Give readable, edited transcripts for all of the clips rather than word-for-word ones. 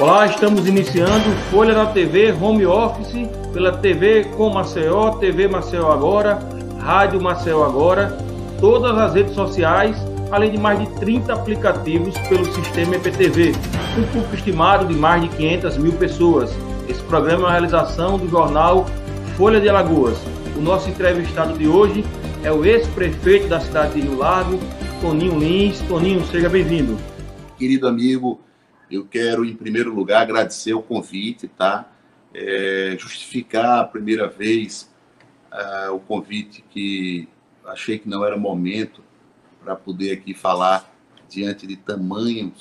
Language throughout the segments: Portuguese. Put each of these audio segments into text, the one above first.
Olá, estamos iniciando Folha da TV Home Office pela TV com Maceió, TV Maceió Agora, Rádio Maceió Agora, todas as redes sociais, além de mais de 30 aplicativos pelo sistema EPTV, com um público estimado de mais de 500 mil pessoas. Esse programa é uma realização do jornal Folha de Alagoas. O nosso entrevistado de hoje é o ex-prefeito da cidade de Rio Largo, Toninho Lins. Toninho, seja bem-vindo. Querido amigo, eu quero, em primeiro lugar, agradecer o convite, tá? Justificar a primeira vez o convite, que achei que não era momento para poder aqui falar diante de tamanha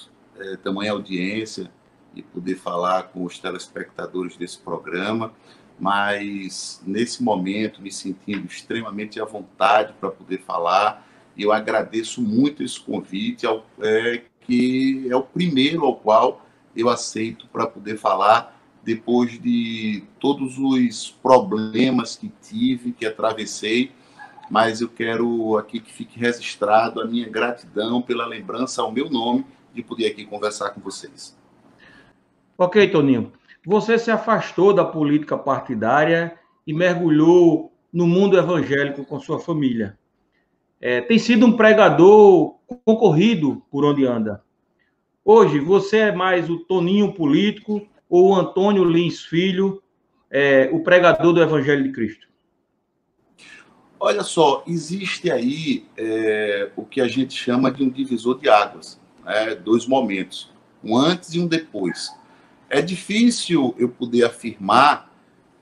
audiência e poder falar com os telespectadores desse programa, mas nesse momento me sentindo extremamente à vontade para poder falar, e eu agradeço muito esse convite, que é o primeiro ao qual eu aceito para poder falar depois de todos os problemas que tive, que atravessei, mas eu quero aqui que fique registrado a minha gratidão pela lembrança ao meu nome de poder aqui conversar com vocês. Ok, Toninho. Você se afastou da política partidária e mergulhou no mundo evangélico com sua família. Tem sido um pregador concorrido por onde anda. Hoje, você é mais o Toninho político ou o Antônio Lins Filho, o pregador do Evangelho de Cristo? Olha só, existe aí o que a gente chama de um divisor de águas, dois momentos, um antes e um depois. É difícil eu poder afirmar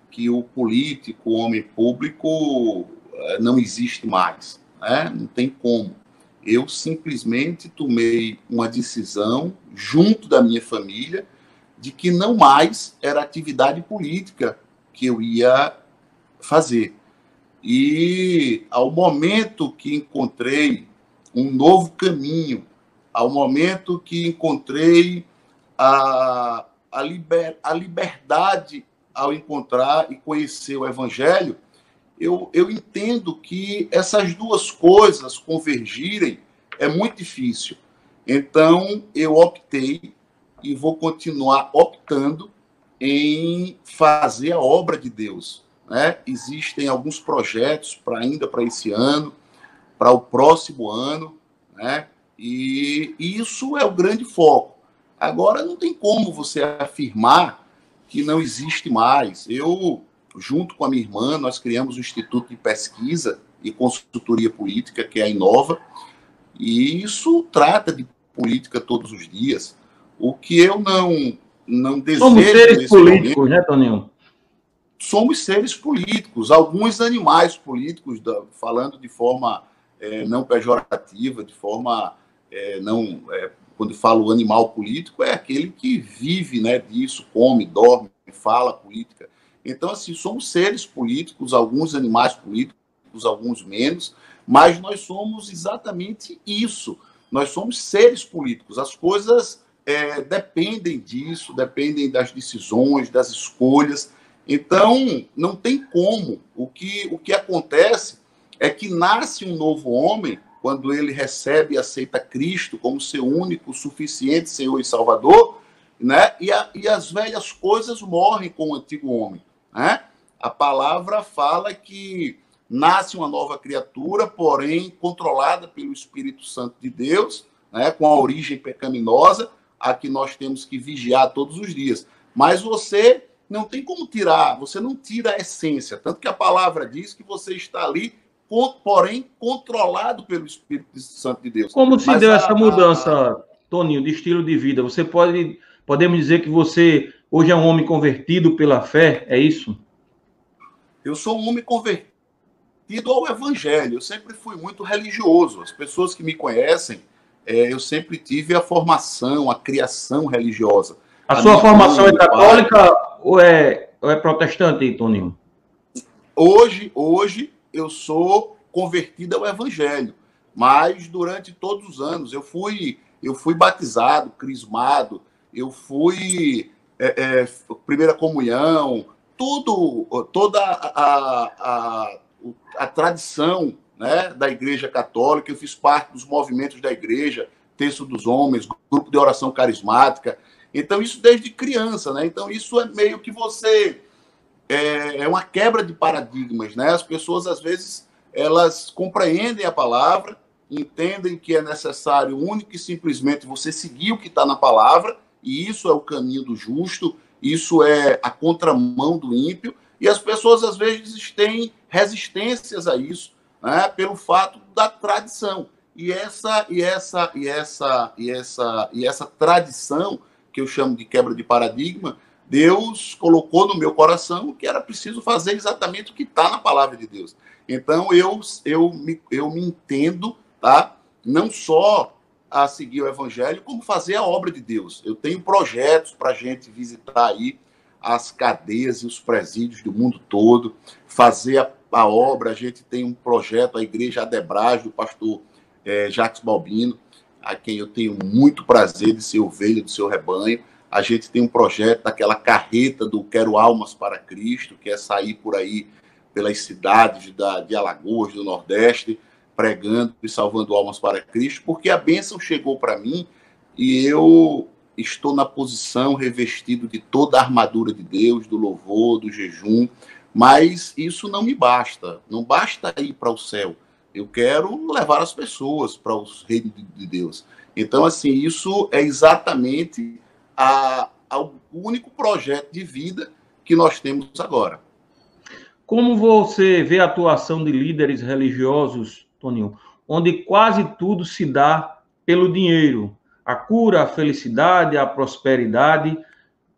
que o político, o homem público, não existe mais, não tem como. Eu simplesmente tomei uma decisão, junto da minha família, de que não mais era atividade política que eu ia fazer. E ao momento que encontrei um novo caminho, ao momento que encontrei a liberdade ao encontrar e conhecer o Evangelho, eu entendo que essas duas coisas convergirem é muito difícil. Então, eu optei e vou continuar optando em fazer a obra de Deus. Existem alguns projetos ainda para esse ano, para o próximo ano, e isso é o grande foco. Agora, não tem como você afirmar que não existe mais. Eu, junto com a minha irmã, nós criamos o Instituto de Pesquisa e Consultoria Política, que é a Inova, e isso trata de política todos os dias. O que eu não desejo... Somos seres políticos, né, Toninho? Somos seres políticos, alguns animais políticos, falando de forma não pejorativa, de forma quando falo animal político, é aquele que vive disso, come, dorme, fala política. Então, assim, somos seres políticos, alguns animais políticos, alguns menos, mas nós somos exatamente isso. Nós somos seres políticos. As coisas dependem disso, dependem das decisões, das escolhas. Então, não tem como. O que acontece é que nasce um novo homem quando ele recebe e aceita Cristo como seu único, suficiente Senhor e Salvador, e as velhas coisas morrem com o antigo homem. A palavra fala que nasce uma nova criatura, porém controlada pelo Espírito Santo de Deus, com a origem pecaminosa, a que nós temos que vigiar todos os dias. Mas você não tem como tirar, você não tira a essência, tanto que a palavra diz que você está ali, porém controlado pelo Espírito Santo de Deus. Como se deu essa mudança, Toninho, de estilo de vida? Podemos dizer que você hoje é um homem convertido pela fé, é isso? Eu sou um homem convertido ao Evangelho. Eu sempre fui muito religioso. As pessoas que me conhecem, eu sempre tive a formação, a criação religiosa. A sua formação é católica ou é protestante, Toninho? Hoje eu sou convertido ao Evangelho, mas durante todos os anos eu fui batizado, crismado, eu fui primeira comunhão, toda a tradição da Igreja Católica. Eu fiz parte dos movimentos da Igreja, Terço dos Homens, Grupo de Oração Carismática. Então, isso desde criança, né? Então, isso é meio que você... É uma quebra de paradigmas, né? As pessoas, às vezes, elas compreendem a palavra, entendem que é necessário único e simplesmente você seguir o que está na palavra, e isso é o caminho do justo, isso é a contramão do ímpio, e as pessoas, às vezes, têm resistências a isso, né? Pelo fato da tradição. E essa tradição, que eu chamo de quebra de paradigma, Deus colocou no meu coração que era preciso fazer exatamente o que está na palavra de Deus. Então, eu me entendo, tá? Não só a seguir o evangelho, como fazer a obra de Deus. Eu tenho projetos para a gente visitar aí as cadeias e os presídios do mundo todo, fazer a obra. A gente tem um projeto, a Igreja Adebrage, do pastor Jacques Balbino, a quem eu tenho muito prazer de ser ovelha do seu rebanho. A gente tem um projeto daquela carreta do Quero Almas para Cristo, que é sair por aí pelas cidades de Alagoas, do Nordeste, pregando e salvando almas para Cristo, porque a bênção chegou para mim e eu estou na posição revestido de toda a armadura de Deus, do louvor, do jejum, mas isso não me basta. Não basta ir para o céu. Eu quero levar as pessoas para os reinos de Deus. Então, assim, isso é exatamente o único projeto de vida que nós temos agora. Como você vê a atuação de líderes religiosos, Toninho, onde quase tudo se dá pelo dinheiro? A cura, a felicidade, a prosperidade.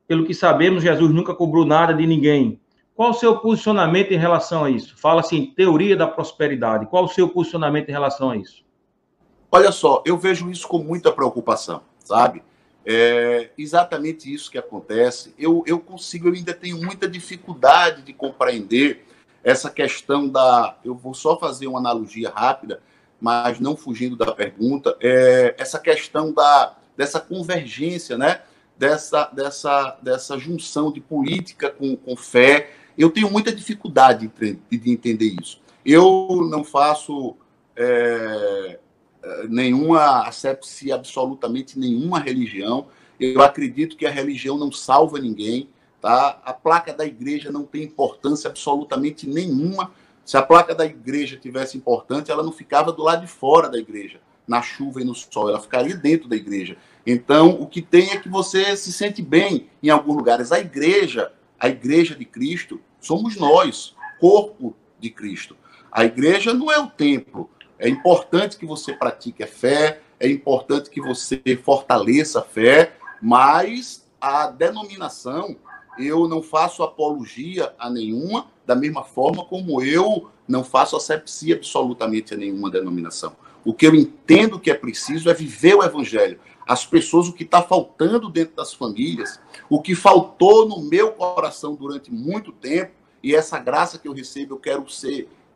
Pelo que sabemos, Jesus nunca cobrou nada de ninguém. Qual o seu posicionamento em relação a isso? Fala-se em teoria da prosperidade. Qual o seu posicionamento em relação a isso? Olha só, eu vejo isso com muita preocupação, sabe? É exatamente isso que acontece. Eu ainda tenho muita dificuldade de compreender essa questão eu vou só fazer uma analogia rápida, mas não fugindo da pergunta, essa questão dessa convergência, né? Dessa junção de política com fé. Eu tenho muita dificuldade de entender isso. Eu não faço nenhuma asepsia, absolutamente nenhuma religião. Eu acredito que a religião não salva ninguém, tá? A placa da igreja não tem importância absolutamente nenhuma. Se a placa da igreja tivesse importância, ela não ficava do lado de fora da igreja, na chuva e no sol, ela ficaria dentro da igreja. Então, o que tem é que você se sente bem em alguns lugares. A igreja de Cristo, somos nós, corpo de Cristo. A igreja não é o templo. É importante que você pratique a fé, é importante que você fortaleça a fé, mas a denominação, eu não faço apologia a nenhuma, da mesma forma como eu não faço asepsia absolutamente a nenhuma denominação. O que eu entendo que é preciso é viver o evangelho. As pessoas, o que está faltando dentro das famílias, o que faltou no meu coração durante muito tempo, e essa graça que eu recebo, eu quero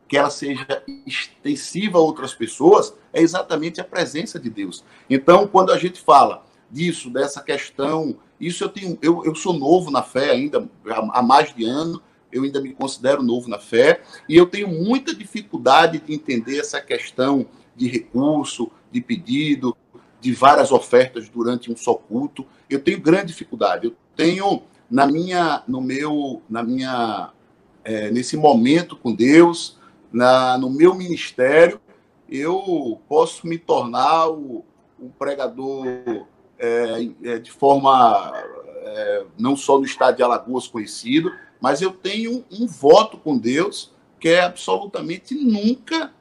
que ela seja extensiva a outras pessoas, é exatamente a presença de Deus. Então, quando a gente fala disso, dessa questão, isso eu sou novo na fé ainda, há mais de ano, eu ainda me considero novo na fé, e eu tenho muita dificuldade de entender essa questão de recurso, de pedido, de várias ofertas durante um só culto. Eu tenho grande dificuldade. Eu tenho nesse momento com Deus, no meu ministério, eu posso me tornar um pregador de forma não só no estado de Alagoas conhecido, mas eu tenho um voto com Deus que é absolutamente nunca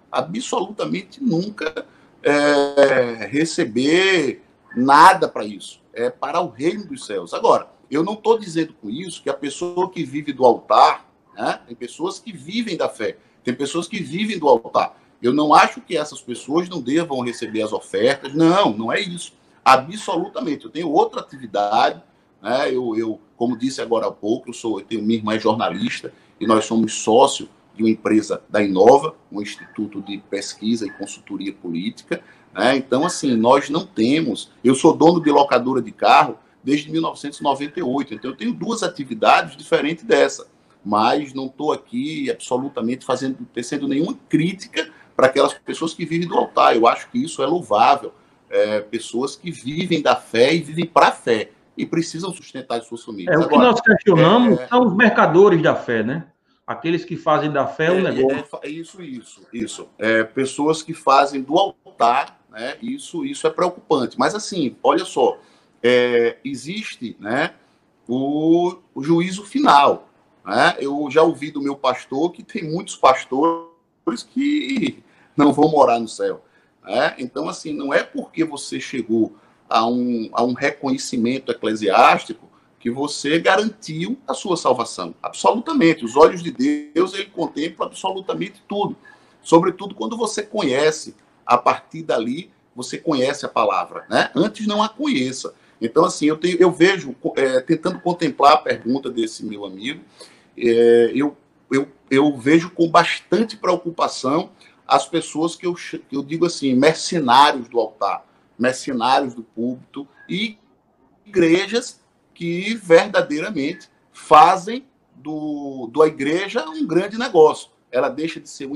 receber nada para isso. É para o reino dos céus. Agora, eu não estou dizendo com isso que a pessoa que vive do altar, né, tem pessoas que vivem da fé, tem pessoas que vivem do altar. Eu não acho que essas pessoas não devam receber as ofertas. Não, não é isso. Absolutamente. Eu tenho outra atividade, né? Eu como disse agora há pouco, minha irmã é jornalista e nós somos sócios de uma empresa da Inova, um instituto de pesquisa e consultoria política, né? Então, assim, nós não temos... Eu sou dono de locadora de carro desde 1998, então eu tenho duas atividades diferentes dessa, mas não estou aqui absolutamente tecendo nenhuma crítica para aquelas pessoas que vivem do altar. Eu acho que isso é louvável. Pessoas que vivem da fé e vivem para a fé. e precisam sustentar as suas famílias. O que nós questionamos são os mercadores da fé, né? Aqueles que fazem da fé um negócio. Isso. Pessoas que fazem do altar, né? Isso é preocupante. Mas, assim, olha só, existe, né, o juízo final. Né? Eu já ouvi do meu pastor que tem muitos pastores que não vão morar no céu. Né? Então, assim, não é porque você chegou a um reconhecimento eclesiástico que você garantiu a sua salvação. Absolutamente. Os olhos de Deus, ele contempla absolutamente tudo. Sobretudo quando você conhece, a partir dali, você conhece a palavra. Né? Antes não a conheça. Então, assim, eu vejo, tentando contemplar a pergunta desse meu amigo, eu vejo com bastante preocupação as pessoas que eu digo assim, mercenários do altar, mercenários do púlpito e igrejas que verdadeiramente fazem da igreja um grande negócio. Ela deixa de ser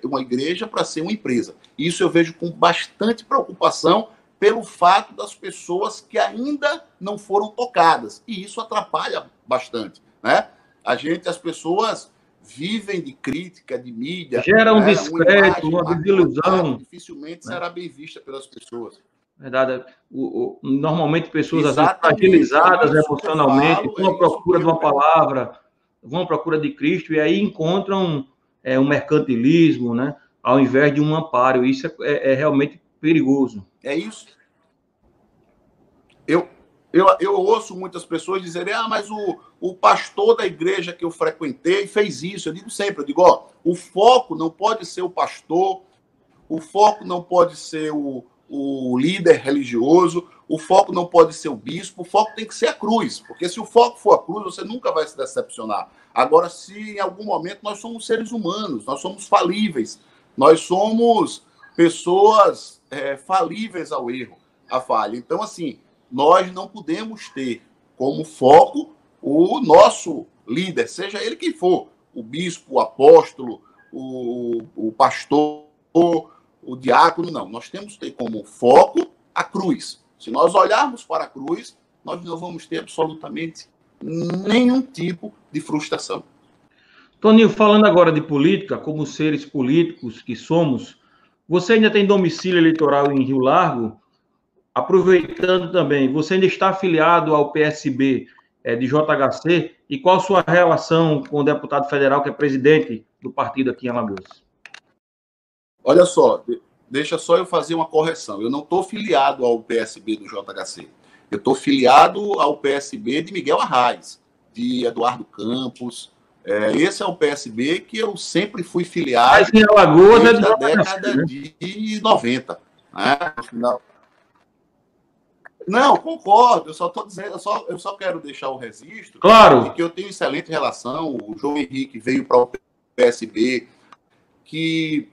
uma igreja para ser uma empresa. Isso eu vejo com bastante preocupação pelo fato das pessoas que ainda não foram tocadas. E isso atrapalha bastante, né? As pessoas vivem de crítica, de mídia. Gera um descrédito, uma desilusão. Dificilmente será bem vista pelas pessoas. Verdade. Normalmente pessoas às vezes fragilizadas emocionalmente, vão à procura de uma palavra, vão à procura de Cristo, e aí encontram um mercantilismo, né? Ao invés de um amparo. Isso é realmente perigoso. É isso. Eu ouço muitas pessoas dizerem, mas o pastor da igreja que eu frequentei fez isso. Eu digo sempre, o foco não pode ser o pastor, o foco não pode ser o líder religioso, o foco não pode ser o bispo, o foco tem que ser a cruz, porque se o foco for a cruz, você nunca vai se decepcionar. Agora, se em algum momento nós somos seres humanos, nós somos falíveis, nós somos pessoas falíveis ao erro, à falha. Então, assim, nós não podemos ter como foco o nosso líder, seja ele quem for, o bispo, o apóstolo, o pastor, o diácono, não. Nós temos que ter como foco a cruz. Se nós olharmos para a cruz, nós não vamos ter absolutamente nenhum tipo de frustração. Toninho, falando agora de política, como seres políticos que somos, você ainda tem domicílio eleitoral em Rio Largo? Aproveitando também, você ainda está afiliado ao PSB de JHC, e qual a sua relação com o deputado federal que é presidente do partido aqui em Alagoas? Olha só, deixa só eu fazer uma correção. Eu não estou filiado ao PSB do JHC. Eu estou filiado ao PSB de Miguel Arraes, de Eduardo Campos. Esse é o PSB que eu sempre fui filiado. Mas em Alagoas desde a década de 90. Né? Não, concordo. Eu só estou dizendo, eu só quero deixar o registro. Claro. De que eu tenho excelente relação. O João Henrique veio para o PSB. Que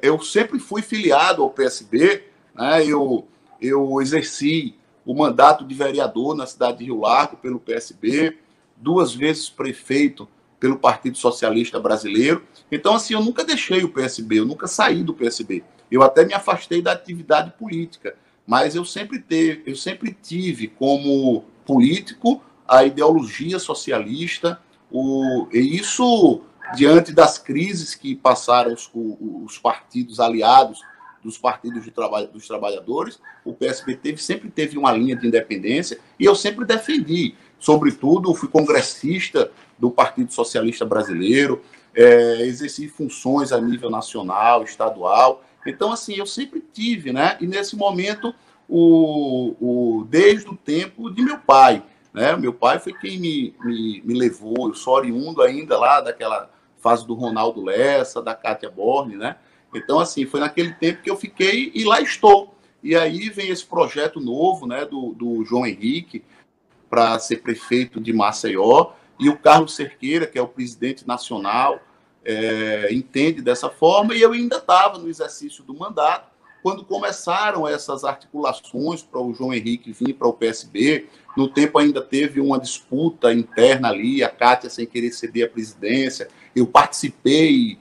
eu sempre fui filiado ao PSB, né? Eu exerci o mandato de vereador na cidade de Rio Largo pelo PSB, 2 vezes prefeito pelo Partido Socialista Brasileiro. Então, assim, eu nunca deixei o PSB, eu nunca saí do PSB. Eu até me afastei da atividade política, mas eu sempre tive como político a ideologia socialista, e isso diante das crises que passaram os partidos aliados dos partidos dos trabalhadores, o PSB sempre teve uma linha de independência e eu sempre defendi. Sobretudo, fui congressista do Partido Socialista Brasileiro, exerci funções a nível nacional, estadual. Então, assim, eu sempre tive, né? E nesse momento, desde o tempo de meu pai, né? Meu pai foi quem me levou, eu sou oriundo ainda lá daquela fase do Ronaldo Lessa, da Cátia Borne, né? Então, assim, foi naquele tempo que eu fiquei e lá estou. E aí vem esse projeto novo, né, do João Henrique para ser prefeito de Maceió, e o Carlos Cerqueira, que é o presidente nacional, entende dessa forma, e eu ainda estava no exercício do mandato, quando começaram essas articulações para o João Henrique vir para o PSB. No tempo ainda teve uma disputa interna ali, a Cátia sem querer ceder a presidência. Eu participei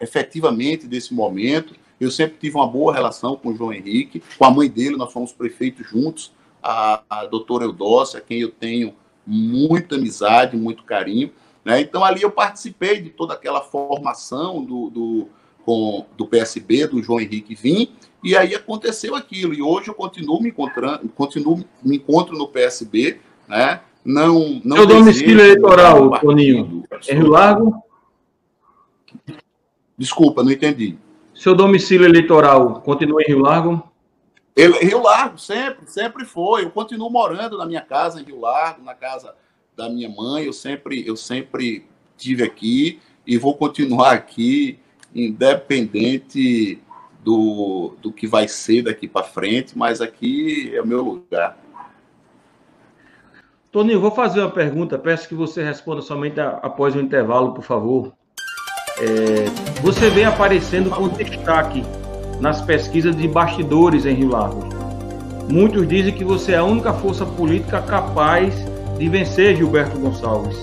efetivamente desse momento. Eu sempre tive uma boa relação com o João Henrique, com a mãe dele, nós fomos prefeitos juntos a doutora Eudócia, a quem eu tenho muita amizade, muito carinho, né? Então, ali eu participei de toda aquela formação do PSB, do João Henrique Vim, e aí aconteceu aquilo. E hoje eu continuo me encontro no PSB, né? Não Seu domicílio eleitoral, Toninho, é Rio Largo? Desculpa, não entendi. Seu domicílio eleitoral continua em Rio Largo? Rio Largo, sempre foi. Eu continuo morando na minha casa em Rio Largo, na casa da minha mãe. Eu sempre estive aqui e vou continuar aqui, independente do que vai ser daqui para frente, mas aqui é o meu lugar. Toninho, vou fazer uma pergunta, peço que você responda somente após o intervalo, por favor. Você vem aparecendo com destaque nas pesquisas de bastidores em Rio Largo. Muitos dizem que você é a única força política capaz de vencer Gilberto Gonçalves.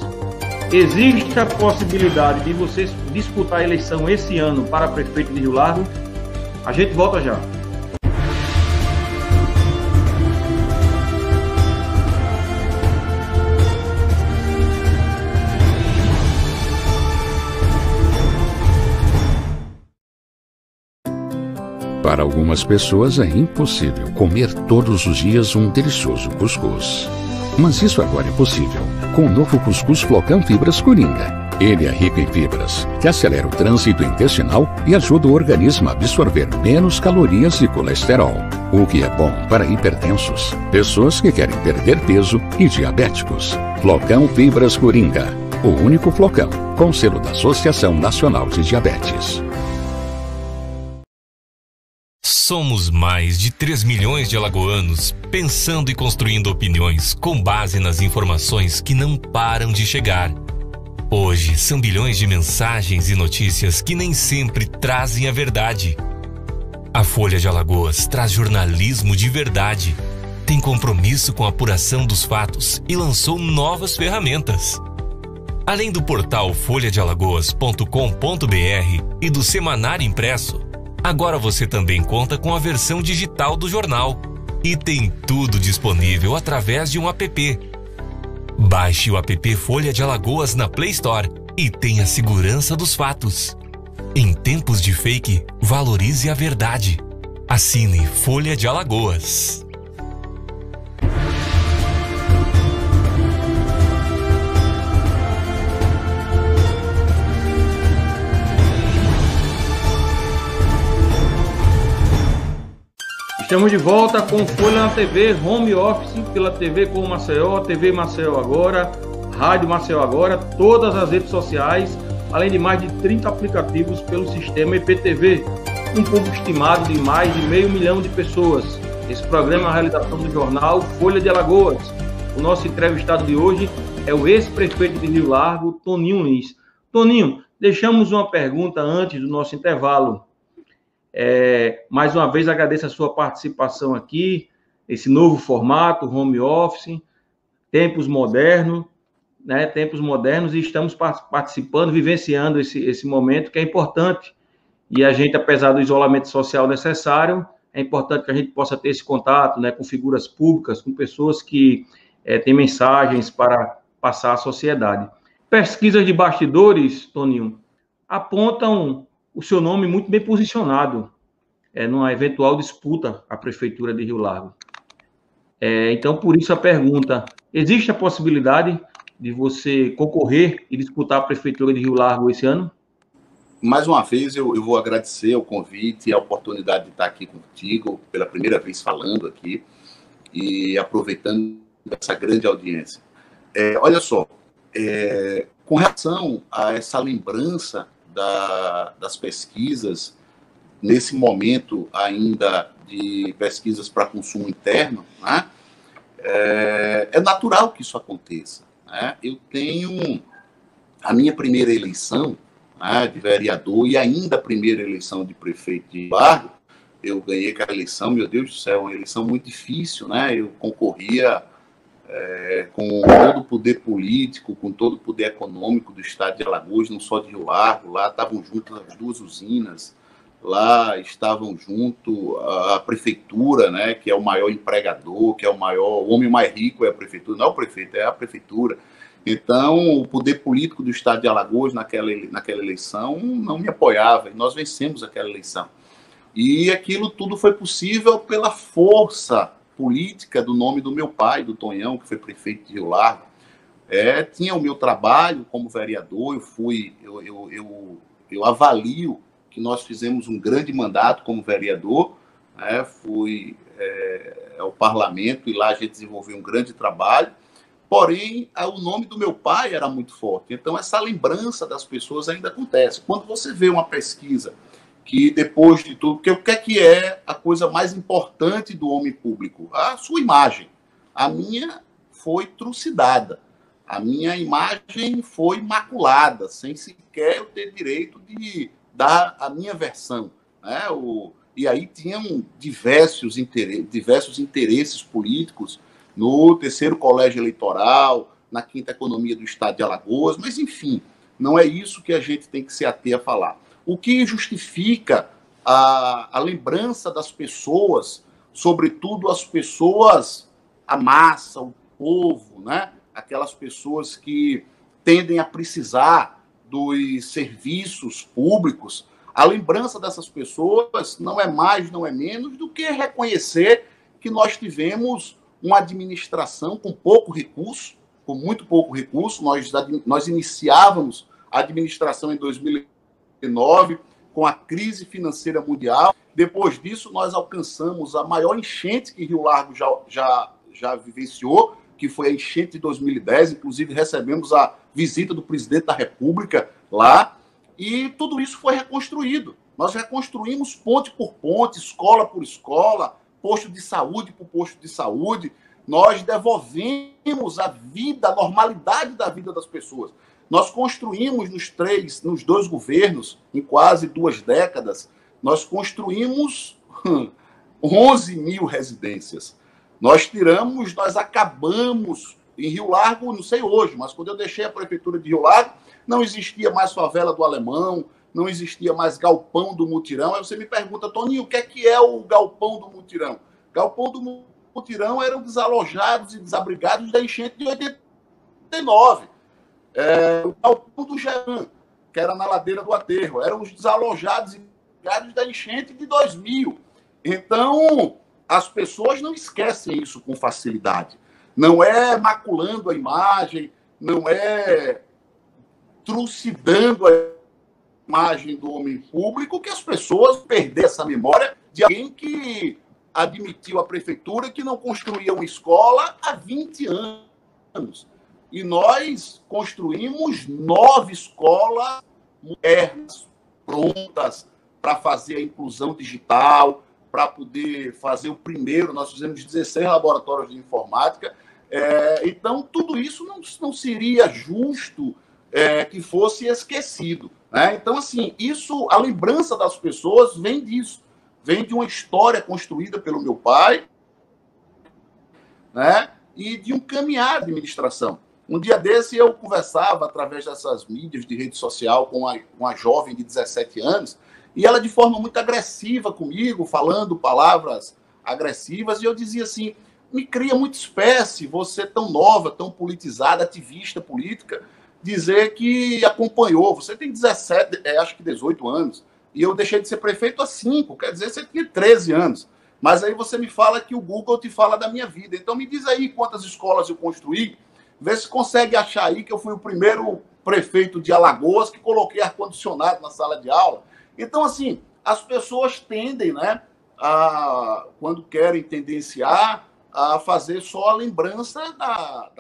Existe a possibilidade de você disputar a eleição esse ano para prefeito de Rio Largo? A gente volta já. Para algumas pessoas é impossível comer todos os dias um delicioso cuscuz. Mas isso agora é possível com o novo cuscuz Flocão Fibras Coringa. Ele é rico em fibras, que acelera o trânsito intestinal e ajuda o organismo a absorver menos calorias e colesterol, o que é bom para hipertensos, pessoas que querem perder peso e diabéticos. Flocão Fibras Coringa, o único flocão com selo da Associação Nacional de Diabetes. Somos mais de 3 milhões de alagoanos pensando e construindo opiniões com base nas informações que não param de chegar. Hoje são bilhões de mensagens e notícias que nem sempre trazem a verdade. A Folha de Alagoas traz jornalismo de verdade, tem compromisso com a apuração dos fatos e lançou novas ferramentas. Além do portal folhadealagoas.com.br e do semanário impresso, agora você também conta com a versão digital do jornal e tem tudo disponível através de um app. Baixe o app Folha de Alagoas na Play Store e tenha segurança dos fatos. Em tempos de fake, valorize a verdade. Assine Folha de Alagoas. Estamos de volta com Folha na TV, home office, pela TV com Maceió, TV Maceió Agora, Rádio Maceió Agora, todas as redes sociais, além de mais de 30 aplicativos pelo sistema IPTV, um público estimado de mais de 500 mil de pessoas. Esse programa é a realização do jornal Folha de Alagoas. O nosso entrevistado de hoje é o ex-prefeito de Rio Largo, Toninho Lins. Toninho, deixamos uma pergunta antes do nosso intervalo. Mais uma vez agradeço a sua participação aqui, esse novo formato, home office, tempos modernos, né? Tempos modernos, e estamos participando, vivenciando esse momento que é importante. E a gente, apesar do isolamento social necessário, é importante que a gente possa ter esse contato, né, com figuras públicas, com pessoas que têm mensagens para passar à sociedade. Pesquisas de bastidores, Toninho, apontam o seu nome muito bem posicionado numa eventual disputa à Prefeitura de Rio Largo. Então, por isso a pergunta, existe a possibilidade de você concorrer e disputar a Prefeitura de Rio Largo esse ano? Mais uma vez, eu vou agradecer o convite e a oportunidade de estar aqui contigo, pela primeira vez falando aqui, e aproveitando essa grande audiência. Olha só, com relação a essa lembrança das pesquisas, nesse momento ainda de pesquisas para consumo interno, né? É natural que isso aconteça, né? Eu tenho a minha primeira eleição, né, de vereador, e ainda a primeira eleição de prefeito de Largo. Eu ganhei aquela eleição, meu Deus do céu, uma eleição muito difícil, né? Eu concorria com todo o poder político, com todo o poder econômico do estado de Alagoas, não só de Rio Largo. Lá estavam juntas as duas usinas, lá estavam junto a prefeitura, né, que é o maior empregador, que é o homem mais rico é a prefeitura, não é o prefeito, é a prefeitura. Então, o poder político do estado de Alagoas naquela eleição não me apoiava, e nós vencemos aquela eleição. E aquilo tudo foi possível pela força política do nome do meu pai, do Tonhão, que foi prefeito de Rio Largo. Tinha o meu trabalho como vereador, eu avalio que nós fizemos um grande mandato como vereador, fui ao parlamento e lá a gente desenvolveu um grande trabalho, porém o nome do meu pai era muito forte, então essa lembrança das pessoas ainda acontece. Quando você vê uma pesquisa que depois de tudo, porque o que é a coisa mais importante do homem público? A sua imagem. A minha foi trucidada. A minha imagem foi maculada, sem sequer eu ter direito de dar a minha versão. Né? E aí tinham diversos interesses políticos no 3º Colégio Eleitoral, na 5ª Economia do Estado de Alagoas, mas, enfim, não é isso que a gente tem que se ater a falar. O que justifica a lembrança das pessoas, sobretudo as pessoas, a massa, o povo, né? Aquelas pessoas que tendem a precisar dos serviços públicos, a lembrança dessas pessoas não é mais, não é menos do que reconhecer que nós tivemos uma administração com pouco recurso, com muito pouco recurso. Nós iniciávamos a administração em 2009, com a crise financeira mundial. Depois disso, nós alcançamos a maior enchente que Rio Largo já vivenciou, que foi a enchente de 2010, inclusive recebemos a visita do presidente da República lá, e tudo isso foi reconstruído. Nós reconstruímos ponte por ponte, escola por escola, posto de saúde por posto de saúde. Nós devolvemos a vida, a normalidade da vida das pessoas. Nós construímos nos 2 governos, em quase 2 décadas, nós construímos 11 mil residências. Nós acabamos em Rio Largo, não sei hoje, mas quando eu deixei a prefeitura de Rio Largo, não existia mais favela do Alemão, não existia mais galpão do Mutirão. Aí você me pergunta, Toninho, o que é o galpão do Mutirão? Galpão do Mutirão eram desalojados e desabrigados da enchente de 89. O galpão do Jean, que era na ladeira do Aterro, eram os desalojados e desabrigados da enchente de 2000. Então, as pessoas não esquecem isso com facilidade. Não é maculando a imagem, não é trucidando a imagem do homem público que as pessoas perderam essa memória de alguém que admitiu à prefeitura que não construía uma escola há 20 anos. E nós construímos 9 escolas modernas, prontas para fazer a inclusão digital, para poder fazer o primeiro. Nós fizemos 16 laboratórios de informática. Então, tudo isso não seria justo que fosse esquecido. Né? Então, assim, a lembrança das pessoas vem disso. Vem de uma história construída pelo meu pai, né? E de um caminhar de administração. Um dia desse, eu conversava através dessas mídias de rede social com uma jovem de 17 anos, e ela de forma muito agressiva comigo, falando palavras agressivas, e eu dizia assim, me cria muita espécie, você tão nova, tão politizada, ativista política, dizer que acompanhou, você tem 17, acho que 18 anos, e eu deixei de ser prefeito há 5, quer dizer, você tinha 13 anos, mas aí você me fala que o Google te fala da minha vida, então me diz aí quantas escolas eu construí, vê se consegue achar aí que eu fui o primeiro prefeito de Alagoas que coloquei ar-condicionado na sala de aula. Então, assim, as pessoas tendem, né, quando querem tendenciar, a fazer só a lembrança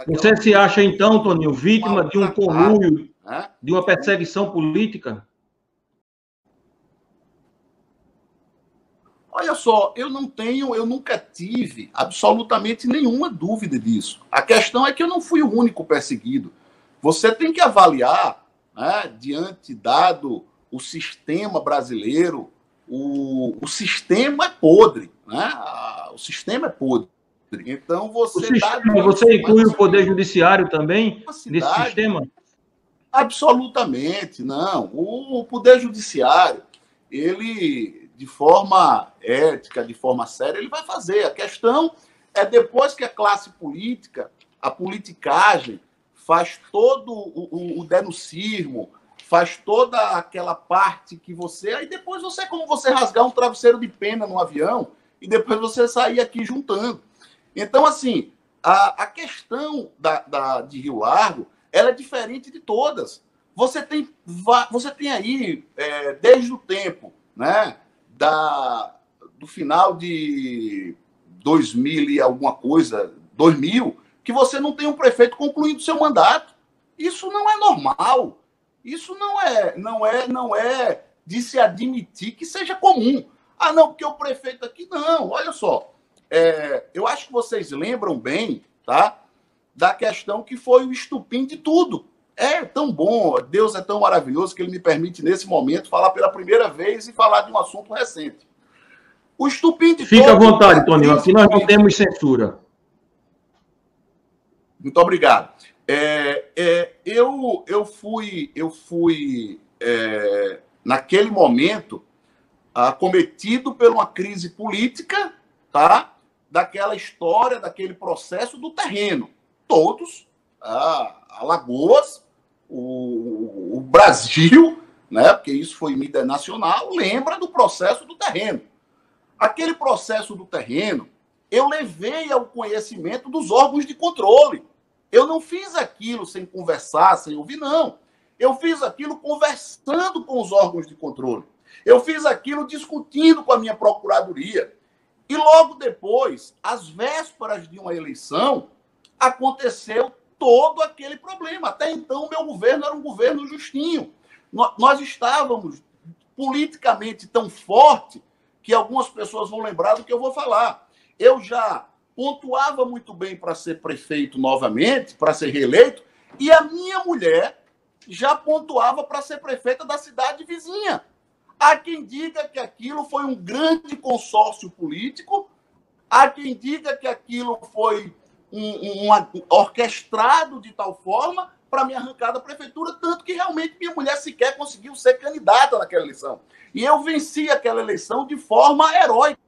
Você se acha, então, Toninho, vítima de um conluio, de uma perseguição política? Olha só, eu nunca tive absolutamente nenhuma dúvida disso. A questão é que eu não fui o único perseguido. Você tem que avaliar, né, dado o sistema brasileiro, o sistema é podre, né? O sistema é podre. Então, você inclui o Poder Judiciário também nesse sistema? Absolutamente, não. O Poder Judiciário, ele, de forma ética, de forma séria, ele vai fazer. A questão é depois que a classe política, a politicagem, faz todo o denuncismo, faz toda aquela parte que você... Aí depois você é como você rasgar um travesseiro de pena no avião e depois você sair aqui juntando. Então, assim, a questão de Rio Largo, ela é diferente de todas. Você tem aí, desde o tempo, né, do final de 2000 e alguma coisa, 2000, que você não tem um prefeito concluindo seu mandato. Isso não é normal. Isso não é de se admitir que seja comum. Ah, não, porque o prefeito aqui... Não, olha só. Eu acho que vocês lembram bem, tá, da questão que foi o estupim de tudo. É tão bom, Deus é tão maravilhoso que ele me permite, nesse momento, falar pela primeira vez e falar de um assunto recente. O estupim de Fica à vontade, Toninho. Aqui nós não temos censura. Muito obrigado. Eu fui naquele momento, acometido por uma crise política, tá? Daquela história, daquele processo do terreno. Todos, Alagoas, o Brasil, né? Porque isso foi mídia nacional, lembra do processo do terreno. Aquele processo do terreno, eu levei ao conhecimento dos órgãos de controle. Eu não fiz aquilo sem conversar, sem ouvir, não. Eu fiz aquilo conversando com os órgãos de controle. Eu fiz aquilo discutindo com a minha procuradoria. E logo depois, às vésperas de uma eleição, aconteceu todo aquele problema. Até então, o meu governo era um governo justinho. Nós estávamos politicamente tão forte que algumas pessoas vão lembrar do que eu vou falar. Eu já pontuava muito bem para ser prefeito novamente, para ser reeleito, e a minha mulher já pontuava para ser prefeita da cidade vizinha. Há quem diga que aquilo foi um grande consórcio político, há quem diga que aquilo foi orquestrado de tal forma para me arrancar da prefeitura, tanto que realmente minha mulher sequer conseguiu ser candidata naquela eleição. E eu venci aquela eleição de forma heróica.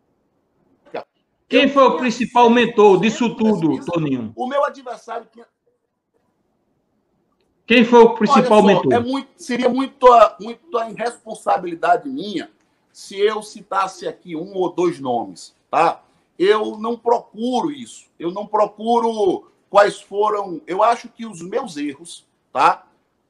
Quem foi o principal mentor disso tudo, Toninho? O meu adversário tinha... Quem foi o principal mentor? Seria muito a irresponsabilidade minha se eu citasse aqui um ou dois nomes, tá? Eu não procuro isso. Eu não procuro quais foram... Eu acho que os meus erros, tá?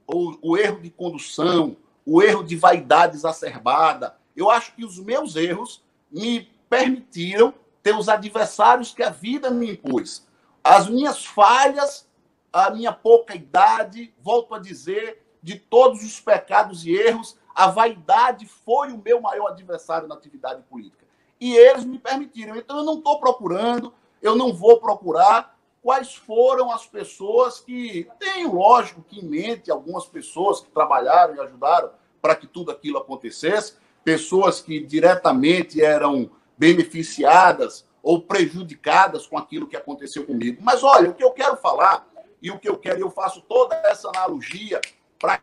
O erro de condução, o erro de vaidade exacerbada, eu acho que os meus erros me permitiram ter os adversários que a vida me impôs. As minhas falhas, a minha pouca idade, volto a dizer, de todos os pecados e erros, a vaidade foi o meu maior adversário na atividade política. E eles me permitiram. Então, eu não estou procurando, eu não vou procurar quais foram as pessoas que... Tenho, lógico, que em mente algumas pessoas que trabalharam e ajudaram para que tudo aquilo acontecesse, pessoas que diretamente eram beneficiadas ou prejudicadas com aquilo que aconteceu comigo. Mas, olha, o que eu quero falar, e o que eu quero, eu faço toda essa analogia para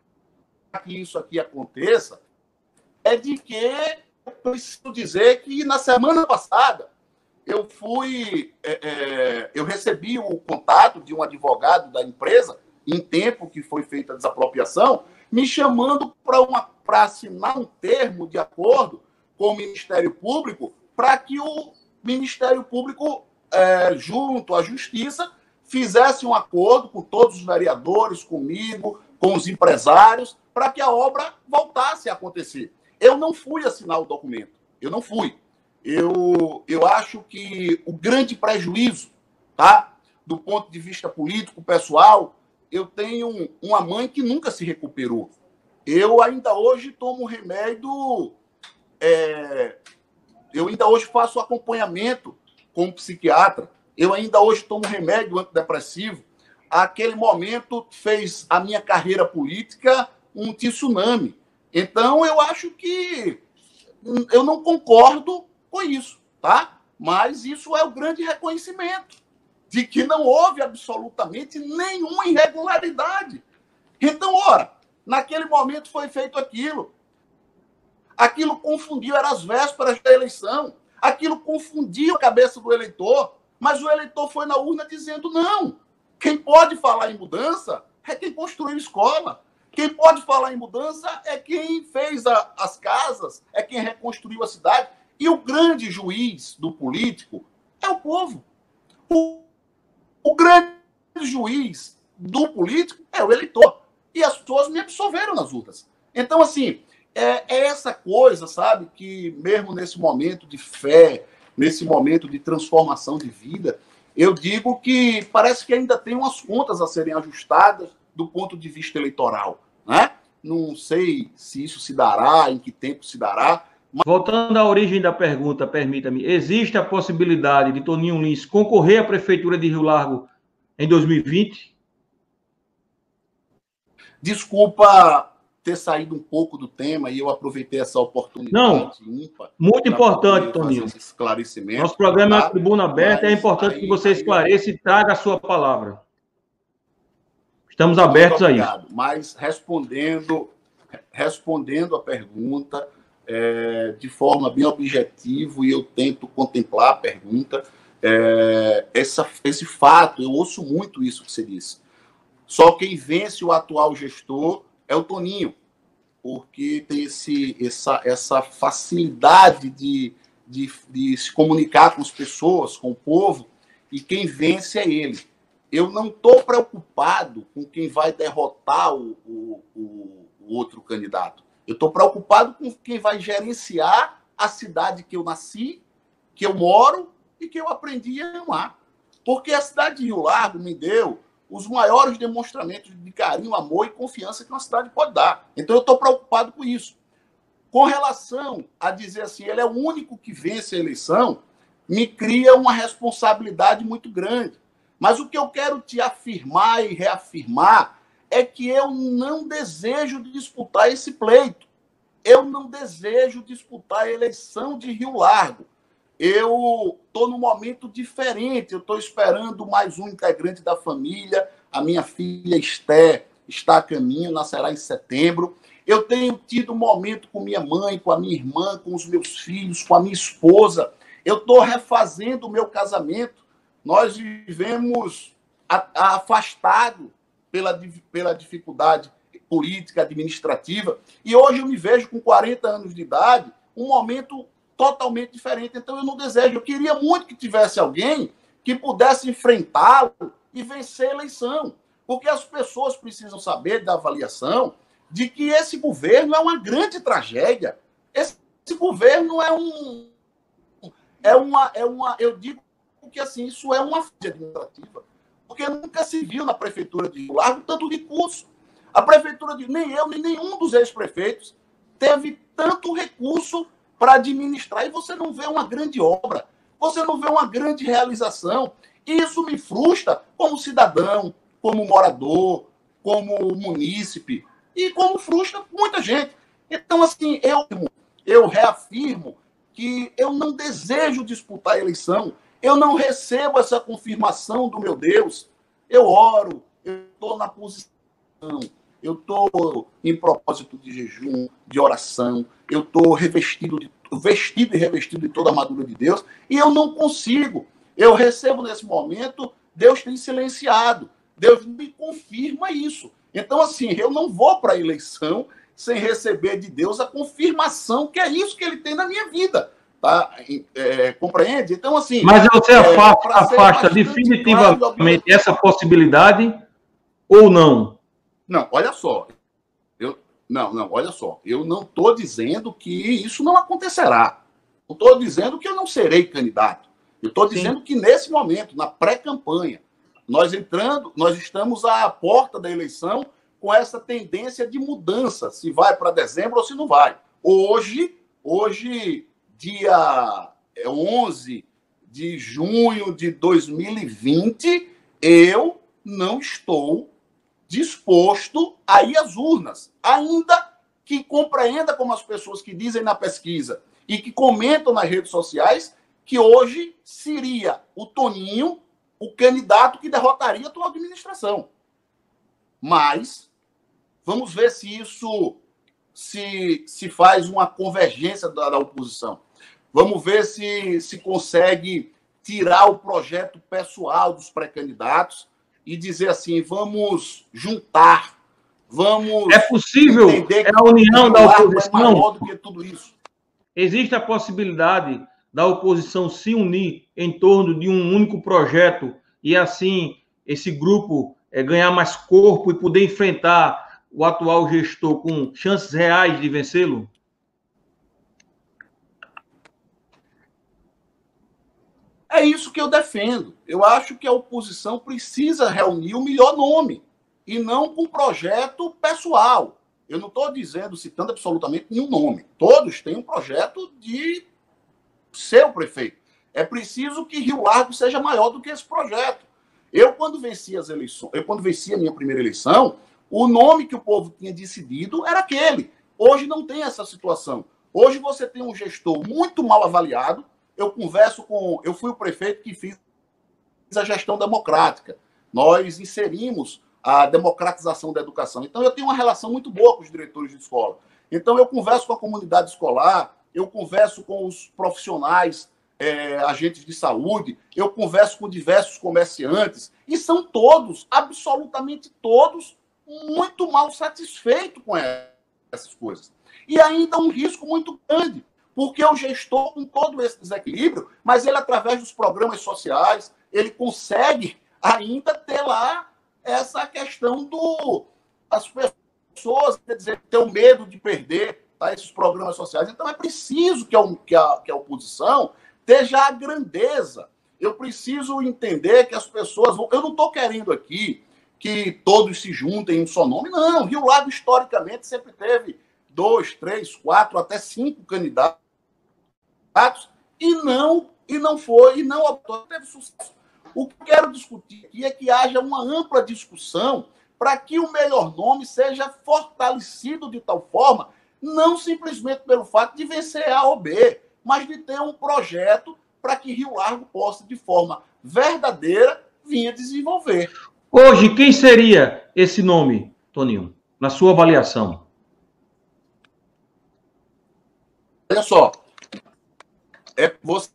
que isso aqui aconteça, é de que eu preciso dizer que na semana passada eu recebi o contato de um advogado da empresa, em tempo que foi feita a desapropriação, me chamando para assinar um termo de acordo com o Ministério Público para que o Ministério Público, junto à Justiça, fizesse um acordo com todos os vereadores, comigo, com os empresários, para que a obra voltasse a acontecer. Eu não fui assinar o documento. Eu não fui. Eu acho que o grande prejuízo, tá, do ponto de vista político, pessoal, eu tenho uma mãe que nunca se recuperou. Eu ainda hoje tomo remédio... Eu ainda hoje faço acompanhamento com um psiquiatra. Eu ainda hoje tomo remédio antidepressivo. Aquele momento fez a minha carreira política um tsunami. Então, eu acho que eu não concordo com isso, tá? Mas isso é o grande reconhecimento de que não houve absolutamente nenhuma irregularidade. Então, ora, naquele momento foi feito aquilo. Aquilo confundiu, era as vésperas da eleição. Aquilo confundiu a cabeça do eleitor, mas o eleitor foi na urna dizendo não. Quem pode falar em mudança é quem construiu escola. Quem pode falar em mudança é quem fez as casas, é quem reconstruiu a cidade. E o grande juiz do político é o povo. O grande juiz do político é o eleitor. E as pessoas me absolveram nas urnas. Então, assim, é essa coisa, sabe, que mesmo nesse momento de fé, nesse momento de transformação de vida, eu digo que parece que ainda tem umas contas a serem ajustadas do ponto de vista eleitoral, né? Não sei se isso se dará, em que tempo se dará. Mas... Voltando à origem da pergunta, permita-me, existe a possibilidade de Toninho Lins concorrer à Prefeitura de Rio Largo em 2020? Desculpa ter saído um pouco do tema e eu aproveitei essa oportunidade. Não, muito importante, Toninho. Esclarecimento. Nosso programa é uma tribuna aberta, é importante que você esclareça e traga a sua palavra. Estamos abertos a isso. Mas respondendo a pergunta de forma bem objetiva, e eu tento contemplar a pergunta, esse fato, eu ouço muito isso que você disse. Só quem vence o atual gestor é o Toninho, porque tem essa facilidade de se comunicar com as pessoas, com o povo, e quem vence é ele. Eu não estou preocupado com quem vai derrotar o outro candidato. Eu estou preocupado com quem vai gerenciar a cidade que eu nasci, que eu moro e que eu aprendi a amar. Porque a cidade de Rio Largo me deu os maiores demonstramentos de carinho, amor e confiança que uma cidade pode dar. Então, eu estou preocupado com isso. Com relação a dizer assim, ele é o único que vence a eleição, me cria uma responsabilidade muito grande. Mas o que eu quero te afirmar e reafirmar é que eu não desejo disputar esse pleito. Eu não desejo disputar a eleição de Rio Largo. Eu estou num momento diferente, eu estou esperando mais um integrante da família, a minha filha Esther está a caminho, nascerá em setembro. Eu tenho tido um momento com minha mãe, com a minha irmã, com os meus filhos, com a minha esposa. Eu estou refazendo o meu casamento. Nós vivemos afastados pela dificuldade política, administrativa, e hoje eu me vejo com 40 anos de idade, um momento totalmente diferente. Então, eu não desejo. Eu queria muito que tivesse alguém que pudesse enfrentá-lo e vencer a eleição. Porque as pessoas precisam saber da avaliação de que esse governo é uma grande tragédia. Esse governo eu digo que assim, isso é uma falha administrativa. Porque nunca se viu na prefeitura de Rio Largo tanto recurso. A prefeitura nem eu, nem nenhum dos ex-prefeitos teve tanto recurso para administrar, e você não vê uma grande obra, você não vê uma grande realização. E isso me frustra como cidadão, como morador, como munícipe, e como frustra muita gente. Então, assim, eu reafirmo que eu não desejo disputar a eleição, eu não recebo essa confirmação do meu Deus. Eu oro, eu estou na posição, eu estou em propósito de jejum, de oração, eu estou vestido e revestido de toda a armadura de Deus, e eu não consigo. Eu recebo nesse momento, Deus tem silenciado, Deus me confirma isso. Então, assim, eu não vou para a eleição sem receber de Deus a confirmação que é isso que ele tem na minha vida. Tá? Compreende? Então, assim... Mas você afasta definitivamente essa possibilidade ou não? Não, olha só. Olha só. Eu não estou dizendo que isso não acontecerá. Não estou dizendo que eu não serei candidato. Eu estou dizendo que, nesse momento, na pré-campanha, nós estamos à porta da eleição com essa tendência de mudança, se vai para dezembro ou se não vai. Hoje, dia 11 de junho de 2020, eu não estou disposto a ir às urnas, ainda que compreenda como as pessoas que dizem na pesquisa e que comentam nas redes sociais que hoje seria o Toninho o candidato que derrotaria a atual administração. Mas vamos ver se se faz uma convergência da oposição. Vamos ver se consegue tirar o projeto pessoal dos pré-candidatos e dizer assim, vamos juntar, vamos... É possível a união da oposição? É maior do que tudo isso. Existe a possibilidade da oposição se unir em torno de um único projeto e, assim, esse grupo ganhar mais corpo e poder enfrentar o atual gestor com chances reais de vencê-lo? É isso que eu defendo. Eu acho que a oposição precisa reunir o melhor nome e não com projeto pessoal. Eu não estou citando absolutamente nenhum nome. Todos têm um projeto de ser o prefeito. É preciso que Rio Largo seja maior do que esse projeto. Quando venci a minha primeira eleição, o nome que o povo tinha decidido era aquele. Hoje não tem essa situação. Hoje você tem um gestor muito mal avaliado. Eu fui o prefeito que fiz a gestão democrática. Nós inserimos a democratização da educação. Então, eu tenho uma relação muito boa com os diretores de escola. Então, eu converso com a comunidade escolar, eu converso com os profissionais, agentes de saúde, eu converso com diversos comerciantes, e são todos, absolutamente todos, muito mal satisfeitos com essas coisas. E ainda um risco muito grande, porque o gestor, com todo esse desequilíbrio, mas ele, através dos programas sociais, ele consegue ainda ter lá essa questão as pessoas, quer dizer, ter o medo de perder, tá, esses programas sociais. Então, é preciso que a oposição esteja a grandeza. Eu preciso entender que as pessoas... Eu não estou querendo aqui que todos se juntem em um só nome. Não, Rio Largo, historicamente, sempre teve 2, 3, 4, até 5 candidatos e não teve sucesso. O que eu quero discutir aqui é que haja uma ampla discussão para que o melhor nome seja fortalecido de tal forma, não simplesmente pelo fato de vencer A ou B, mas de ter um projeto para que Rio Largo possa, de forma verdadeira, vir a desenvolver. Hoje, quem seria esse nome, Toninho, na sua avaliação? Olha só,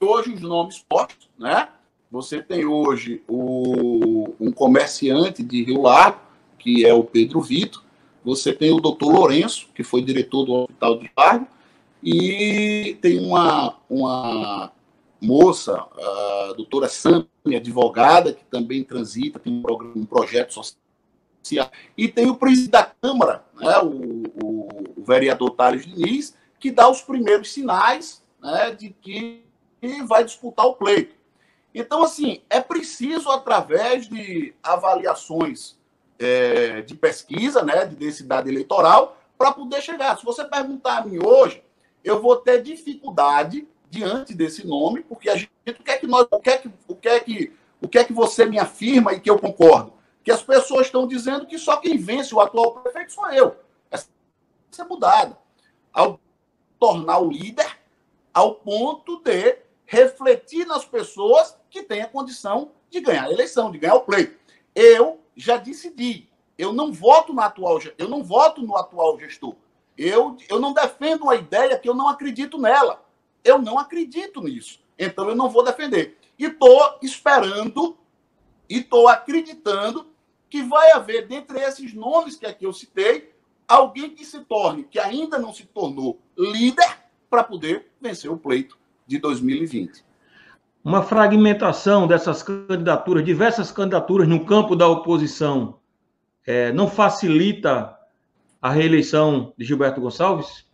hoje os nomes postos, né? Você tem hoje um comerciante de Rio Largo, que é o Pedro Vitor. Você tem o doutor Lourenço, que foi diretor do Hospital de Largo. E tem uma moça, a doutora Sami, advogada, que também transita, tem um projeto social. E tem o presidente da Câmara, né, o vereador Thales Diniz, que dá os primeiros sinais, né, de que vai disputar o pleito. Então, assim, é preciso, através de avaliações de pesquisa, né, de densidade eleitoral, para poder chegar. Se você perguntar a mim hoje, eu vou ter dificuldade diante desse nome, porque a gente, o que é que você me afirma e que eu concordo? Que as pessoas estão dizendo que só quem vence o atual prefeito sou eu. Essa é mudada. Ao tornar o líder, ao ponto de refletir nas pessoas que têm a condição de ganhar a eleição, de ganhar o pleito. Eu já decidi. Eu não voto no atual gestor. Eu não defendo uma ideia que eu não acredito nela. Eu não acredito nisso. Então, eu não vou defender. E estou esperando e estou acreditando que vai haver, dentre esses nomes que aqui eu citei, alguém que se torne, que ainda não se tornou líder, para poder vencer o pleito de 2020. Uma fragmentação dessas candidaturas, diversas candidaturas no campo da oposição, não facilita a reeleição de Gilberto Gonçalves?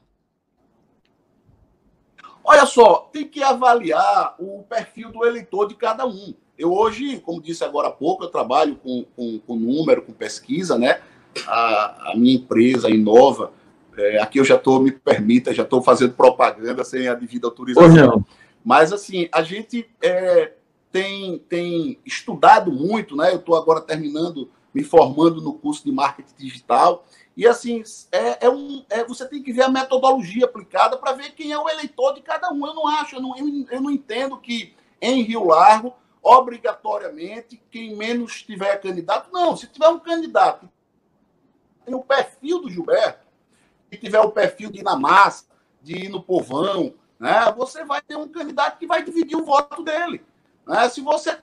Olha só, tem que avaliar o perfil do eleitor de cada um. Eu hoje, como disse agora há pouco, eu trabalho com número, com pesquisa, né? A minha empresa, a Inova, aqui eu já estou fazendo propaganda sem a devida autorização. Mas, assim, a gente tem estudado muito, né? Eu estou agora me formando no curso de marketing digital. E, assim, você tem que ver a metodologia aplicada para ver quem é o eleitor de cada um. Eu não entendo que em Rio Largo, obrigatoriamente, quem menos tiver candidato. Não, se tiver um candidato que tem o perfil do Gilberto, tiver o perfil de ir na massa, de ir no povão, né, você vai ter um candidato que vai dividir o voto dele. Né? Se você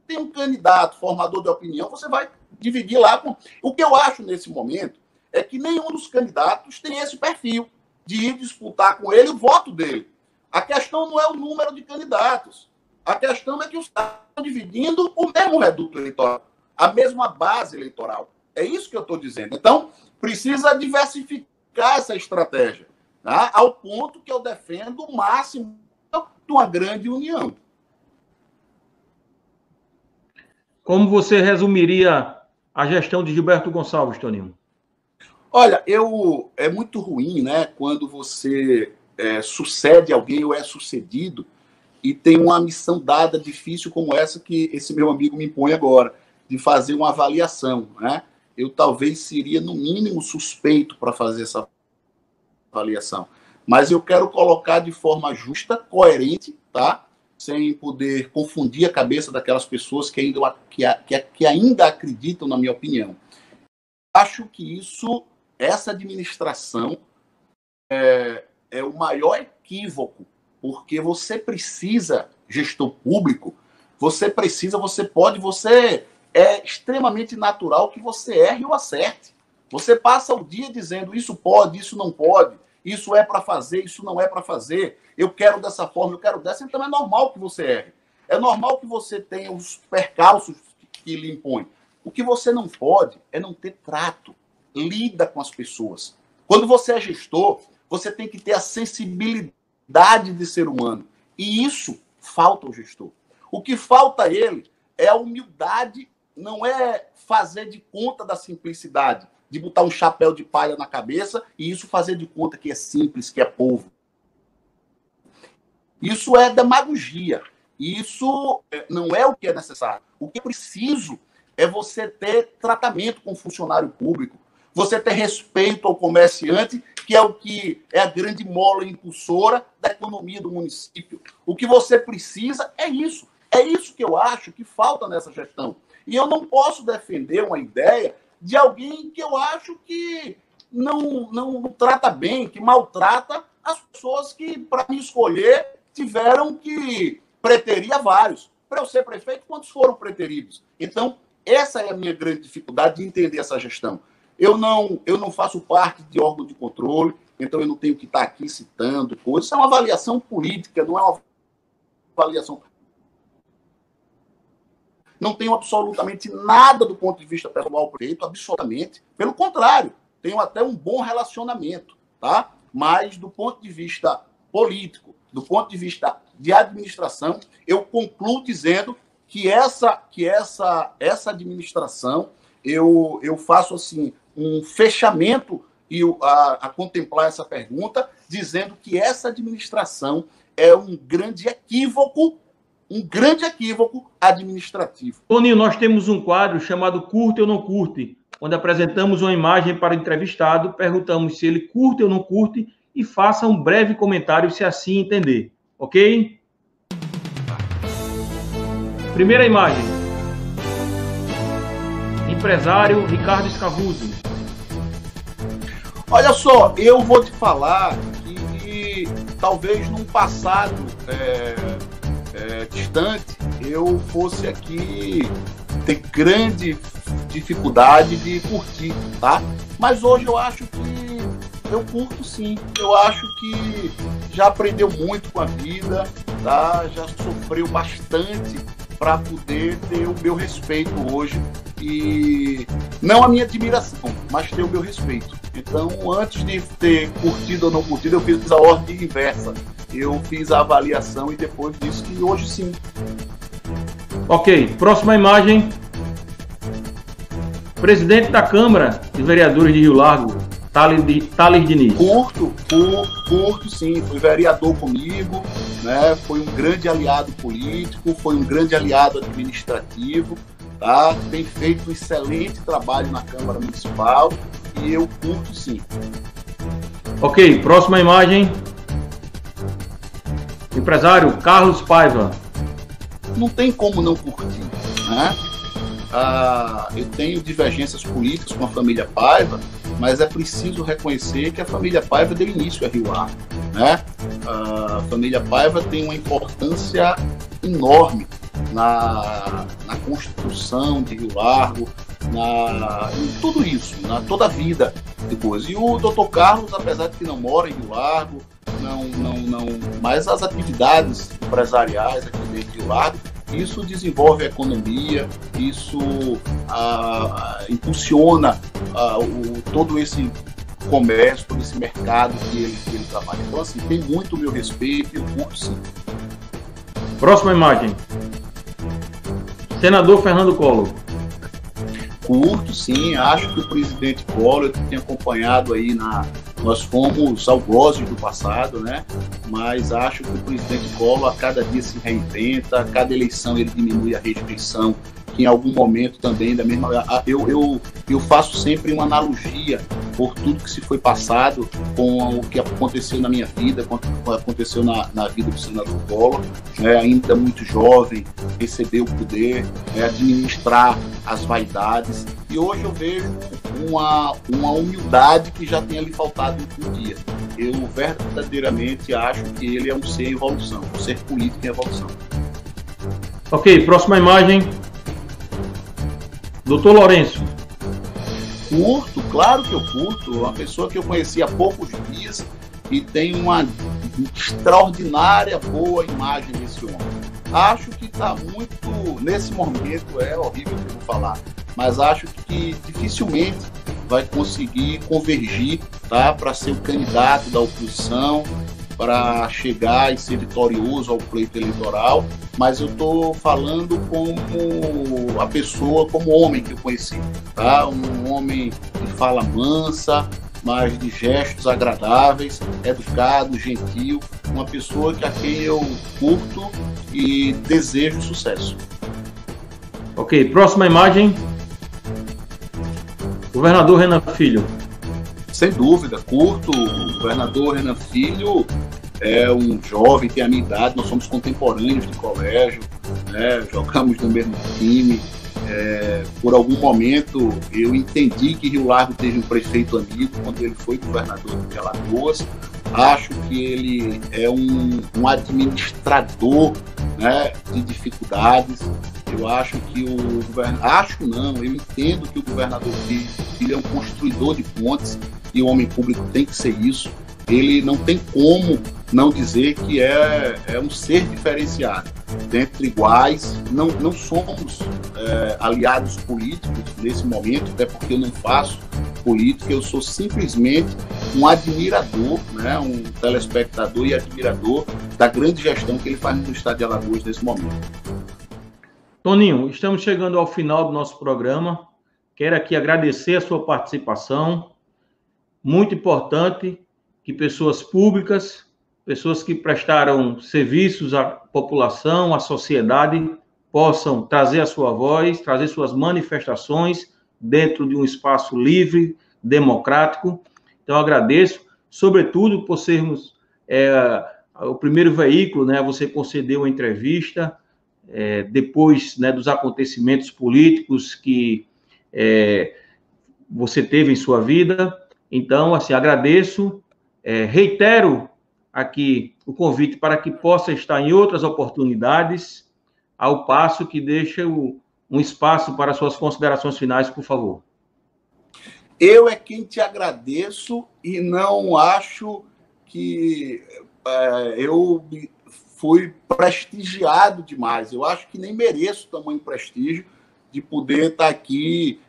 tem um candidato formador de opinião, você vai dividir lá. O que eu acho nesse momento é que nenhum dos candidatos tem esse perfil de ir disputar com ele o voto dele. A questão não é o número de candidatos. A questão é que os caras estão dividindo o mesmo reduto eleitoral, a mesma base eleitoral. É isso que eu estou dizendo. Então, precisa diversificar essa estratégia, tá? Ao ponto que eu defendo o máximo de uma grande união. Como você resumiria a gestão de Gilberto Gonçalves, Toninho? Olha, é muito ruim, né, quando você sucede alguém ou é sucedido e tem uma missão dada difícil como essa que esse meu amigo me impõe agora, de fazer uma avaliação, né? Eu talvez seria, no mínimo, suspeito para fazer essa avaliação. Mas eu quero colocar de forma justa, coerente, tá? Sem poder confundir a cabeça daquelas pessoas que ainda acreditam, na minha opinião. Acho que essa administração é o maior equívoco, porque você precisa, gestor público, você é extremamente natural que você erre ou acerte. Você passa o dia dizendo isso pode, isso não pode, isso é para fazer, isso não é para fazer, eu quero dessa forma, eu quero dessa, então é normal que você erre. É normal que você tenha os percalços que lhe impõem. O que você não pode é não ter trato. Lida com as pessoas. Quando você é gestor, você tem que ter a sensibilidade de ser humano. E isso falta ao gestor. O que falta a ele é a humildade, não é fazer de conta da simplicidade, de botar um chapéu de palha na cabeça e isso fazer de conta que é simples, que é povo. Isso é demagogia. Isso não é o que é necessário. O que é preciso é você ter tratamento com o funcionário público, você ter respeito ao comerciante, que é a grande mola impulsora da economia do município. O que você precisa é isso. É isso que eu acho que falta nessa gestão. E eu não posso defender uma ideia de alguém que eu acho que não trata bem, que maltrata as pessoas que, para me escolher, tiveram que preterir a vários. Para eu ser prefeito, quantos foram preteridos? Então, essa é a minha grande dificuldade de entender essa gestão. Eu não faço parte de órgão de controle, então eu não tenho que estar aqui citando coisas. Isso é uma avaliação política, não é uma avaliação. Não tenho absolutamente nada do ponto de vista pessoal prefeito, absolutamente. Pelo contrário, tenho até um bom relacionamento, tá? Mas do ponto de vista político, do ponto de vista de administração, eu concluo dizendo que essa administração, eu faço assim um fechamento a contemplar essa pergunta, dizendo que essa administração é um grande equívoco administrativo. Toninho, nós temos um quadro chamado Curte ou Não Curte, onde apresentamos uma imagem para o entrevistado, perguntamos se ele curte ou não curte e faça um breve comentário se assim entender, ok? Primeira imagem. Empresário Ricardo Scavuzzi. Olha só, eu vou te falar que talvez num passado distante eu fosse aqui ter grande dificuldade de curtir, tá? Mas hoje eu acho que eu curto sim. Eu acho que já aprendeu muito com a vida, tá? Já sofreu bastante para poder ter o meu respeito hoje. E não a minha admiração, mas ter o meu respeito. Então, antes de ter curtido ou não curtido, eu fiz a ordem inversa. Eu fiz a avaliação e depois disse que hoje sim. Ok, próxima imagem. Presidente da Câmara de Vereadores de Rio Largo, Thales Diniz. Curto sim, foi vereador comigo, né? Foi um grande aliado político, foi um grande aliado administrativo, tá? Tem feito um excelente trabalho na Câmara Municipal e eu curto sim. Ok, próxima imagem. Empresário Carlos Paiva. Não tem como não curtir, né? Eu tenho divergências políticas com a família Paiva, mas é preciso reconhecer que a família Paiva deu início a Rio Largo, né? A família Paiva tem uma importância enorme na construção de Rio Largo, em tudo isso, na toda a vida depois. E o Dr. Carlos, apesar de que não mora em Rio Largo, mas as atividades empresariais aqui dentro de Rio Largo, isso desenvolve a economia, isso impulsiona todo esse comércio, todo esse mercado que ele trabalha. Então, assim, tem muito o meu respeito e eu curto, sim. Próxima imagem. Senador Fernando Collor. Curto, sim. Acho que o presidente Collor, que tem acompanhado aí nós fomos algozes do passado, né? Mas acho que o presidente Collor a cada dia se reinventa, a cada eleição ele diminui a rejeição, que em algum momento também da mesma... Eu faço sempre uma analogia por tudo que se foi passado com o que aconteceu na minha vida, com o que aconteceu na vida do senador Collor, né? Ainda muito jovem, receber o poder, administrar as vaidades, e hoje eu vejo uma humildade que já tinha lhe faltado um dia. Eu verdadeiramente acho que ele é um ser em evolução, um ser político em evolução. Ok, próxima imagem. Doutor Lourenço. Curto, claro que eu curto. Uma pessoa que eu conheci há poucos dias e tem uma extraordinária boa imagem desse homem. Acho que está muito, nesse momento, é horrível que eu vou falar, mas acho que dificilmente vai conseguir convergir, tá, para ser o candidato da oposição, para chegar e ser vitorioso ao pleito eleitoral, mas eu estou falando como a pessoa, como homem que eu conheci, tá? Um homem de fala mansa, mas de gestos agradáveis, educado, gentil, uma pessoa a quem eu curto e desejo sucesso. Ok, próxima imagem. Governador Renan Filho. Sem dúvida, curto. O governador Renan Filho é um jovem, tem a minha idade, nós somos contemporâneos de colégio, né? Jogamos no mesmo time. Por algum momento eu entendi que Rio Largo teve um prefeito amigo quando ele foi governador de Alagoas. Acho que ele é um administrador, né, de dificuldades. Eu acho que eu entendo que o governador Filho é um construidor de pontes e o homem público tem que ser isso. Ele não tem como não dizer que é um ser diferenciado. Dentre iguais, não somos aliados políticos nesse momento, até porque eu não faço política, eu sou simplesmente um admirador, né, um telespectador e admirador da grande gestão que ele faz no estado de Alagoas nesse momento. Toninho, estamos chegando ao final do nosso programa. Quero aqui agradecer a sua participação. Muito importante que pessoas públicas, pessoas que prestaram serviços à população, à sociedade, possam trazer a sua voz, trazer suas manifestações dentro de um espaço livre, democrático. Então, agradeço, sobretudo, por sermos o primeiro veículo, né? Você concedeu uma entrevista depois, né, dos acontecimentos políticos que você teve em sua vida. Então, assim, agradeço, reitero aqui o convite para que possa estar em outras oportunidades, ao passo que deixa um espaço para suas considerações finais, por favor. Eu é quem te agradeço e não acho que eu fui prestigiado demais. Eu acho que nem mereço tamanho prestígio de poder estar aqui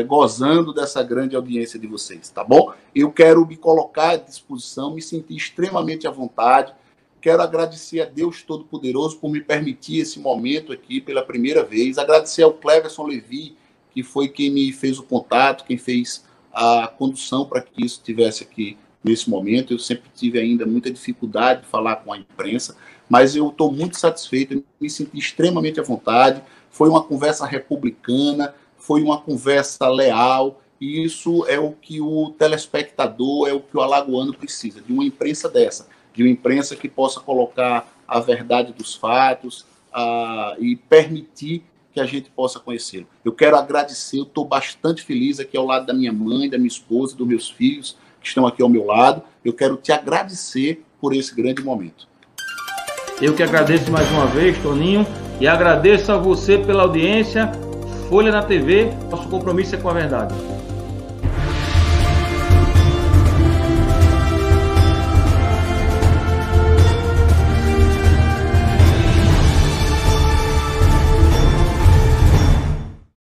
gozando dessa grande audiência de vocês, tá bom? Eu quero me colocar à disposição, me sentir extremamente à vontade. Quero agradecer a Deus Todo-Poderoso por me permitir esse momento aqui pela primeira vez. Agradecer ao Cleverson Levi, que foi quem me fez o contato, quem fez a condução para que isso estivesse aqui nesse momento. Eu sempre tive ainda muita dificuldade de falar com a imprensa, mas eu estou muito satisfeito, me senti extremamente à vontade. Foi uma conversa republicana, foi uma conversa leal, e isso é o que o telespectador, é o que o alagoano precisa, de uma imprensa dessa, de uma imprensa que possa colocar a verdade dos fatos e permitir que a gente possa conhecê-lo. Eu quero agradecer, eu estou bastante feliz aqui ao lado da minha mãe, da minha esposa, dos meus filhos, que estão aqui ao meu lado. Eu quero te agradecer por esse grande momento. Eu que agradeço mais uma vez, Toninho, e agradeço a você pela audiência. Folha na TV, nosso compromisso é com a verdade.